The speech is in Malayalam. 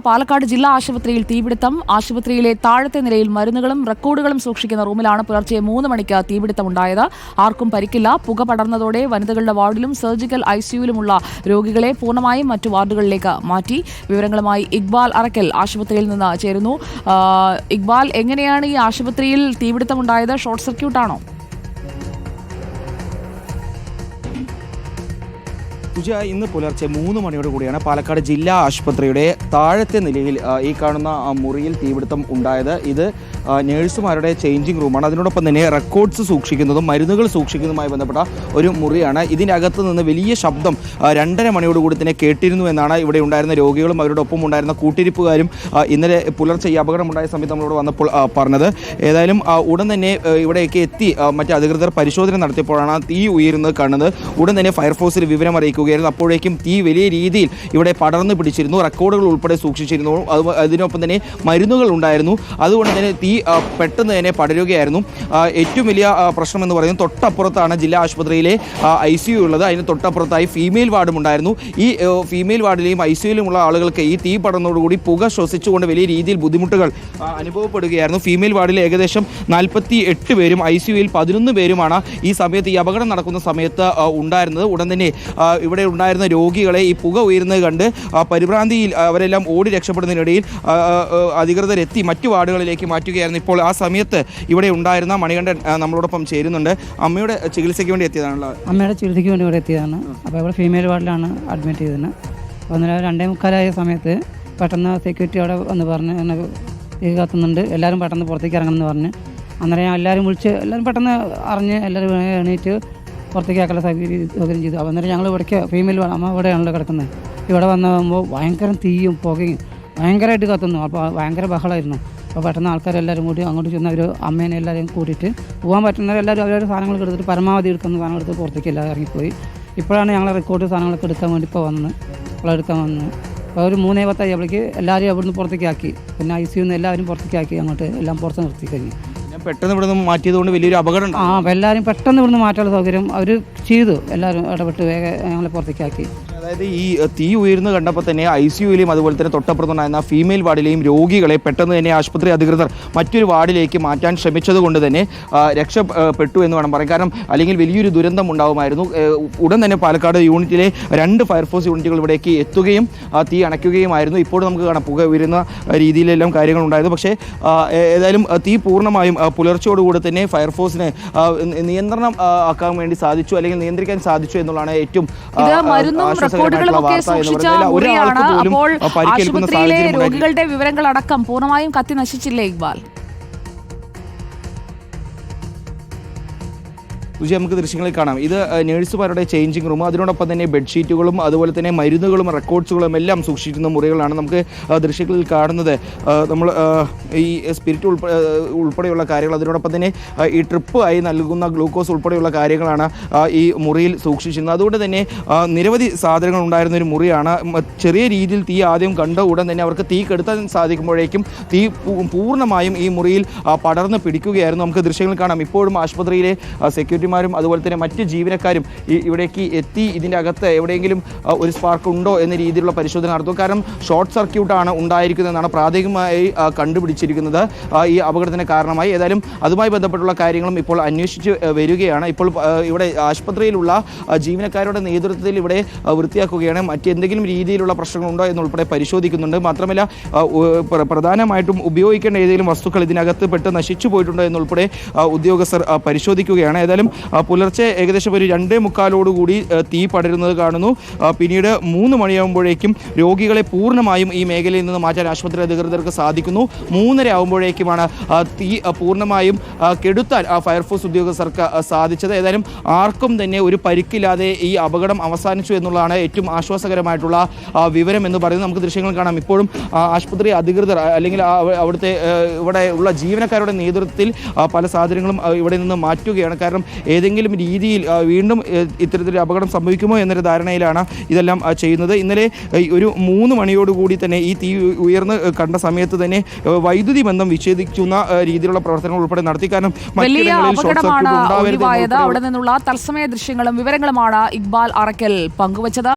പാലക്കാട് ജില്ലാ ആശുപത്രിയിൽ തീപിടുത്തം. ആശുപത്രിയിലെ താഴത്തെ നിലയിൽ മരുന്നുകളും റെക്കോർഡുകളും സൂക്ഷിക്കുന്ന റൂമിലാണ് പുലർച്ചെ 3 മണിക്ക് തീപിടുത്തമുണ്ടായത്. ആർക്കും പരിക്കില്ല. പുക പടർന്നതോടെ വനിതകളുടെ വാർഡിലും സർജിക്കൽ ഐസിയുവിലുമുള്ള രോഗികളെ പൂർണ്ണമായും മറ്റു വാർഡുകളിലേക്ക് മാറ്റി. വിവരങ്ങളുമായി ഇക്ബാൽ അറക്കൽ ആശുപത്രിയിൽ നിന്ന് ചേരുന്നു. ഇക്ബാൽ, എങ്ങനെയാണ് ഈ ആശുപത്രിയിൽ തീപിടുത്തമുണ്ടായത്? ഷോർട്ട് സർക്യൂട്ടാണോ? ഇന്ന് പുലർച്ചെ 3 മണിയോട് കൂടിയാണ് പാലക്കാട് ജില്ലാ ആശുപത്രിയുടെ താഴത്തെ നിലയിൽ ഈ കാണുന്ന മുറിയിൽ തീപിടുത്തം ഉണ്ടായത്. ഇത് നേഴ്സുമാരുടെ ചേഞ്ചിങ് റൂമാണ്. അതിനോടൊപ്പം തന്നെ റെക്കോർഡ്സ് സൂക്ഷിക്കുന്നതും മരുന്നുകൾ സൂക്ഷിക്കുന്നതുമായി ബന്ധപ്പെട്ട ഒരു മുറിയാണ്. ഇതിനകത്ത് നിന്ന് വലിയ ശബ്ദം 2:30 മണിയോടുകൂടി തന്നെ കേട്ടിരുന്നു എന്നാണ് ഇവിടെ ഉണ്ടായിരുന്ന രോഗികളും അവരുടെ ഒപ്പം ഉണ്ടായിരുന്ന കൂട്ടിരിപ്പുകാരും ഇന്നലെ പുലർച്ചെ ഈ അപകടമുണ്ടായ സമയത്ത് നമ്മളോട് വന്നപ്പോൾ പറഞ്ഞത്. ഏതായാലും ഉടൻ തന്നെ ഇവിടേക്ക് എത്തി മറ്റ് അധികൃതർ പരിശോധന നടത്തിയപ്പോഴാണ് തീ ഉയരുന്നത് കാണുന്നത്. ഉടൻ തന്നെ ഫയർഫോഴ്സിൽ വിവരം അറിയിക്കുകയായിരുന്നു. അപ്പോഴേക്കും തീ വലിയ രീതിയിൽ ഇവിടെ പടർന്നു പിടിച്ചിരുന്നു. റെക്കോർഡുകൾ ഉൾപ്പെടെ സൂക്ഷിച്ചിരുന്നു. അതിനൊപ്പം തന്നെ മരുന്നുകൾ ഉണ്ടായിരുന്നു. അതുകൊണ്ട് തന്നെ തീ പെട്ടെന്ന് തന്നെ പടരുകയായിരുന്നു. ഏറ്റവും വലിയ പ്രശ്നം എന്ന് പറയുന്നത് തൊട്ടപ്പുറത്താണ് ജില്ലാ ആശുപത്രിയിലെ ICU ഉള്ളത്. അതിന് തൊട്ടപ്പുറത്തായി ഫീമെയിൽ വാർഡും ഉണ്ടായിരുന്നു. ഈ ഫീമെയിൽ വാർഡിലെയും ICUയിലുമുള്ള ആളുകൾക്ക് ഈ തീ പടർന്നതോടുകൂടി പുക ശ്വസിച്ചുകൊണ്ട് വലിയ രീതിയിൽ ബുദ്ധിമുട്ടുകൾ അനുഭവപ്പെടുകയായിരുന്നു. ഫീമെയിൽ വാർഡിൽ ഏകദേശം 48 പേരും ICUയിൽ 11 പേരുമാണ് ഈ സമയത്ത് ഈ അപകടം നടക്കുന്ന സമയത്ത് ഉണ്ടായിരുന്നത്. ഉടൻ തന്നെ ഇവിടെ ഉണ്ടായിരുന്ന രോഗികളെ ഈ പുക ഉയരുന്നത് കണ്ട് പരിഭ്രാന്തിയിൽ അവരെല്ലാം ഓടി രക്ഷപ്പെടുന്നതിനിടയിൽ അധികൃതരെത്തി മറ്റു വാർഡുകളിലേക്ക് മാറ്റുകയായിരുന്നു. ഇപ്പോൾ ആ സമയത്ത് ഇവിടെ ഉണ്ടായിരുന്ന മണികണ്ഠൻ നമ്മളോടൊപ്പം ചേരുന്നുണ്ട്. അമ്മയുടെ ചികിത്സയ്ക്ക് വേണ്ടി എത്തിയതാണല്ലോ? അമ്മയുടെ ചികിത്സയ്ക്ക് വേണ്ടി ഇവിടെ എത്തിയതാണ്. അപ്പോൾ ഇവിടെ ഫീമെയിൽ വാർഡിലാണ് അഡ്മിറ്റ് ചെയ്തത്. അപ്പോൾ അന്നേരം 2:45 സമയത്ത് പെട്ടെന്ന് സെക്യൂരിറ്റി അവിടെ വന്ന് പറഞ്ഞ് എന്നെ തീ കത്തുന്നുണ്ട്, എല്ലാവരും പെട്ടെന്ന് പുറത്തേക്ക് ഇറങ്ങണമെന്ന് പറഞ്ഞ് അന്നേരം എല്ലാവരും വിളിച്ച് എല്ലാവരും പെട്ടെന്ന് അറിഞ്ഞ് എല്ലാവരും എണീറ്റ് പുറത്തേക്ക് ആക്കാനുള്ള സൗകര്യം ചെയ്തു. അപ്പോൾ അന്നേരം ഞങ്ങൾ ഇവിടേക്ക് ഫീമെയിൽ അമ്മ ഇവിടെയാണല്ലോ കിടക്കുന്നത്. ഇവിടെ വന്നപ്പോൾ ഭയങ്കര തീയും പുകയും ഭയങ്കരമായിട്ട് കത്തുന്നു. അപ്പോൾ ഭയങ്കര ബഹളമായിരുന്നു. അപ്പോൾ പെട്ടെന്ന് ആൾക്കാരെല്ലാവരും കൂടി അങ്ങോട്ട് ചെന്ന് അവർ അമ്മേനെ എല്ലാവരെയും കൂട്ടിയിട്ട് പോകാൻ പറ്റുന്നവരെല്ലാവരും അവരുടെ സാധനങ്ങളൊക്കെ എടുത്തിട്ട് പരമാവധി എടുക്കുന്ന സാധനങ്ങൾ എടുത്ത് പുറത്തേക്ക് എല്ലാവരും ഇറങ്ങിപ്പോയി. ഇപ്പോഴാണ് ഞങ്ങൾ റെക്കോർഡ് സാധനങ്ങളൊക്കെ എടുക്കാൻ വേണ്ടി ഇപ്പോൾ വന്ന് എടുക്കാൻ വന്ന് അപ്പോൾ ഒരു 3:10 ആയപ്പോഴേക്ക് എല്ലാവരും അവിടുന്ന് പുറത്തേക്ക് ആക്കി. പിന്നെ ICUന്ന് എല്ലാവരും പുറത്തേക്ക് ആക്കി. അങ്ങോട്ട് എല്ലാം പുറത്ത് നിർത്തി കഴിഞ്ഞു. പെട്ടെന്ന് ഇവിടെ നിന്ന് മാറ്റിയതുകൊണ്ട് വലിയൊരു അപകടം. എല്ലാവരും പെട്ടെന്ന് ഇവിടുന്ന് മാറ്റാനുള്ള സൗകര്യം അവർ ചെയ്തു. എല്ലാവരും ഇടപെട്ട് വേഗം ഞങ്ങളെ പുറത്തേക്കാക്കി. അതായത് ഈ തീ ഉയർന്നു കണ്ടപ്പോൾ തന്നെ ICUയിലെയും അതുപോലെ തന്നെ തൊട്ടപ്പുറത്തുണ്ടായിരുന്ന ഫീമെയിൽ വാർഡിലെയും രോഗികളെ പെട്ടെന്ന് തന്നെ ആശുപത്രി അധികൃതർ മറ്റൊരു വാർഡിലേക്ക് മാറ്റാൻ ശ്രമിച്ചത് കൊണ്ട് തന്നെ രക്ഷപ്പെട്ടു എന്ന് വേണം പറയാൻ. കാരണം അല്ലെങ്കിൽ വലിയൊരു ദുരന്തം ഉണ്ടാവുമായിരുന്നു. ഉടൻ തന്നെ പാലക്കാട് യൂണിറ്റിലെ 2 ഫയർഫോഴ്സ് യൂണിറ്റുകൾ ഇവിടേക്ക് എത്തുകയും തീ അണയ്ക്കുകയുമായിരുന്നു. ഇപ്പോൾ നമുക്ക് കാണാം പുക ഉയരുന്ന രീതിയിലെല്ലാം കാര്യങ്ങളുണ്ടായിരുന്നു. പക്ഷേ ഏതായാലും തീ പൂർണ്ണമായും പുലർച്ചയോടുകൂടി തന്നെ ഫയർഫോഴ്സിന് നിയന്ത്രണം ആക്കാൻ വേണ്ടി സാധിച്ചു, അല്ലെങ്കിൽ നിയന്ത്രിക്കാൻ സാധിച്ചു എന്നുള്ളതാണ് ഏറ്റവും റെക്കോർഡുകളൊക്കെ സൂക്ഷിച്ച മുറിയാണ്. അപ്പോൾ ആശുപത്രിയിലെ രോഗികളുടെ വിവരങ്ങളടക്കം പൂർണ്ണമായും കത്തി നശിച്ചില്ലേ ഇക്ബാൽ? നമുക്ക് ദൃശ്യങ്ങളിൽ കാണാം. ഇത് നേഴ്സുമാരുടെ ചേഞ്ചിങ് റൂം, അതിനോടൊപ്പം തന്നെ ബെഡ്ഷീറ്റുകളും അതുപോലെ തന്നെ മരുന്നുകളും റെക്കോർഡ്സുകളും എല്ലാം സൂക്ഷിക്കുന്ന മുറികളാണ് നമുക്ക് ദൃശ്യങ്ങളിൽ കാണുന്നത്. നമ്മൾ ഈ സ്പിരിറ്റ് ഉൾപ്പെടെയുള്ള കാര്യങ്ങൾ, അതിനോടൊപ്പം തന്നെ ഈ ട്രിപ്പ് ആയി നൽകുന്ന ഗ്ലൂക്കോസ് ഉൾപ്പെടെയുള്ള കാര്യങ്ങളാണ് ഈ മുറിയിൽ സൂക്ഷിച്ചിരുന്നത്. അതുകൊണ്ട് തന്നെ നിരവധി സാധനങ്ങൾ ഉണ്ടായിരുന്ന ഒരു മുറിയാണ്. ചെറിയ രീതിയിൽ തീ ആദ്യം കണ്ട ഉടൻ തന്നെ അവർക്ക് തീ കെടുത്താൻ സാധിക്കുമ്പോഴേക്കും തീ പൂർണ്ണമായും ഈ മുറിയിൽ പടർന്ന് പിടിക്കുകയായിരുന്നു. നമുക്ക് ദൃശ്യങ്ങൾ കാണാം. ഇപ്പോഴും ആശുപത്രിയിലെ സെക്യൂരിറ്റി അതുപോലെ തന്നെ മറ്റ് ജീവനക്കാരും ഇവിടേക്ക് എത്തി ഇതിൻ്റെ അകത്ത് എവിടെയെങ്കിലും ഒരു സ്പാർക്ക് ഉണ്ടോ എന്ന രീതിയിലുള്ള പരിശോധന നടത്തും. കാരണം ഷോർട്ട് സർക്യൂട്ടാണ് ഉണ്ടായിരിക്കുന്നതെന്നാണ് പ്രാഥമികമായി കണ്ടുപിടിച്ചിരിക്കുന്നത് ഈ അപകടത്തിന് കാരണമായി. ഏതായാലും അതുമായി ബന്ധപ്പെട്ടുള്ള കാര്യങ്ങളും ഇപ്പോൾ അന്വേഷിച്ച് വരികയാണ്. ഇപ്പോൾ ഇവിടെ ആശുപത്രിയിലുള്ള ജീവനക്കാരുടെ നേതൃത്വത്തിൽ ഇവിടെ വൃത്തിയാക്കുകയാണ്. മറ്റെന്തെങ്കിലും രീതിയിലുള്ള പ്രശ്നങ്ങളുണ്ടോ എന്നുൾപ്പെടെ പരിശോധിക്കുന്നുണ്ട്. മാത്രമല്ല പ്രധാനമായിട്ടും ഉപയോഗിക്കേണ്ട ഏതെങ്കിലും വസ്തുക്കൾ ഇതിനകത്ത് പെട്ട് നശിച്ചു പോയിട്ടുണ്ടോ എന്നുൾപ്പെടെ ഉദ്യോഗസ്ഥർ പരിശോധിക്കുകയാണ്. ഏതായാലും പുലർച്ചെ ഏകദേശം ഒരു 2:45 തീ പടരുന്നത് കാണുന്നു. പിന്നീട് 3 മണിയാകുമ്പോഴേക്കും രോഗികളെ പൂർണ്ണമായും ഈ മേഖലയിൽ നിന്ന് മാറ്റാൻ ആശുപത്രി അധികൃതർക്ക് സാധിക്കുന്നു. 3:30 ആകുമ്പോഴേക്കുമാണ് തീ പൂർണ്ണമായും കെടുത്താൻ ഫയർഫോഴ്സ് ഉദ്യോഗസ്ഥർക്ക് സാധിച്ചത്. ഏതായാലും ആർക്കും തന്നെ ഒരു പരിക്കില്ലാതെ ഈ അപകടം അവസാനിച്ചു എന്നുള്ളതാണ് ഏറ്റവും ആശ്വാസകരമായിട്ടുള്ള വിവരം എന്ന് പറയുന്നത്. നമുക്ക് ദൃശ്യങ്ങൾ കാണാം. ഇപ്പോഴും ആശുപത്രി അധികൃതർ അല്ലെങ്കിൽ അവിടുത്തെ ഇവിടെ ഉള്ള ജീവനക്കാരുടെ നേതൃത്വത്തിൽ പല സാധനങ്ങളും ഇവിടെ നിന്ന് മാറ്റുകയാണ്. കാരണം ഏതെങ്കിലും രീതിയിൽ വീണ്ടും ഇത്തരത്തിലൊരു അപകടം സംഭവിക്കുമോ എന്നൊരു ധാരണയിലാണ് ഇതെല്ലാം ചെയ്യുന്നത്. ഇന്നലെ ഒരു 3 മണിയോടുകൂടി തന്നെ ഈ തീ ഉയർന്ന് കണ്ട സമയത്ത് തന്നെ വൈദ്യുതി ബന്ധം വിച്ഛേദിക്കുന്ന രീതിയിലുള്ള പ്രവർത്തനങ്ങൾ ഉൾപ്പെടെ നടത്തി. കാരണം അവിടെ നിന്നുള്ള തത്സമയ ദൃശ്യങ്ങളും വിവരങ്ങളുമാണ് ഇക്ബാൽ അറക്കൽ പങ്കുവച്ചത്.